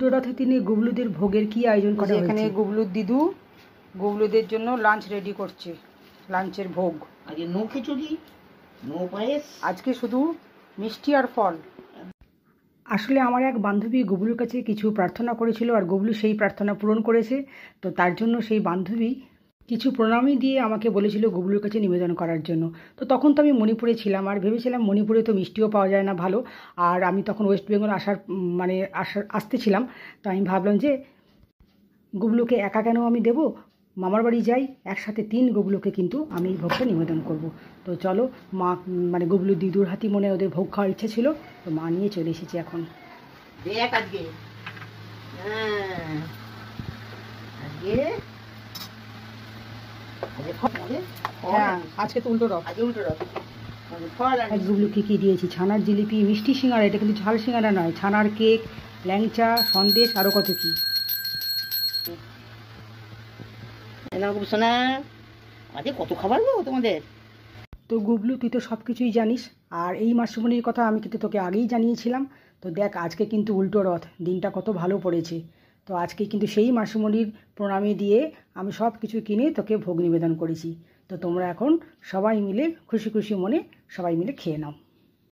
উল্টো রথের দিনে গুবলুদের ভোগের কি আয়োজন করা হয়েছে? এখানে গুবলুর দিদু গুবলুদের জন্য লাঞ্চ রেডি করছে, লাঞ্চের ভোগ। আজকে নো খিচুড়ি, নো পায়েস, আজকে শুধু মিষ্টি আর ফল। আসলে আমার এক বান্ধবী গুবলুর কাছে কিছু প্রার্থনা করেছিল, আর গুবলু সেই প্রার্থনা পূরণ করেছে। তো তার জন্য সেই বান্ধবী কিছু প্রণামী দিয়ে আমাকে বলেছিল গুবলুর কাছে নিবেদন করার জন্য। তো তখন তো আমি মণিপুরে ছিলাম, আর ভেবেছিলাম মণিপুরে তো মিষ্টিও পাওয়া যায় না ভালো, আর আমি তখন ওয়েস্ট বেঙ্গল আসতেছিলাম। তো আমি ভাবলাম যে গুবলুকে একা কেন আমি দেবো, মামার বাড়ি যাই, একসাথে 3 গুবলুকে কিন্তু আমি এই ভোগটা নিবেদন করব। তো চলো, মা গুবলু দিদুর হাতি মনে ওদের ভোগ খাওয়ার ইচ্ছে ছিল, তো মা নিয়ে চলে এসেছি এখন। দেখ আজকে আজকে তো উল্টো রথ। উল্টো রথ। এক গুবলুকে কী দিয়েছি, ছানার জিলিপি, মিষ্টি সিঙ্গারা, এটা কিন্তু ঝাল সিঙ্গারা নয়, ছানার কেক, ল্যাংচা, সন্দেশ, আরও কত কী। সোনা আজকে কত খাবার গো তোমাদের। তো গুবলু, তুই তো সব কিছুই জানিস, আর এই মাসুমনির কথা আমি কিন্তু তোকে আগেই জানিয়েছিলাম। তো দেখ, আজকে কিন্তু উল্টো রথ, দিনটা কত ভালো পড়েছে। তো আজকে কিন্তু সেই মাসুমনির প্রণামী দিয়ে আমি সব কিছু কিনে তোকে ভোগ নিবেদন করেছি। তো তোমরা এখন সবাই মিলে খুশি খুশি মনে সবাই মিলে খেয়ে নাও।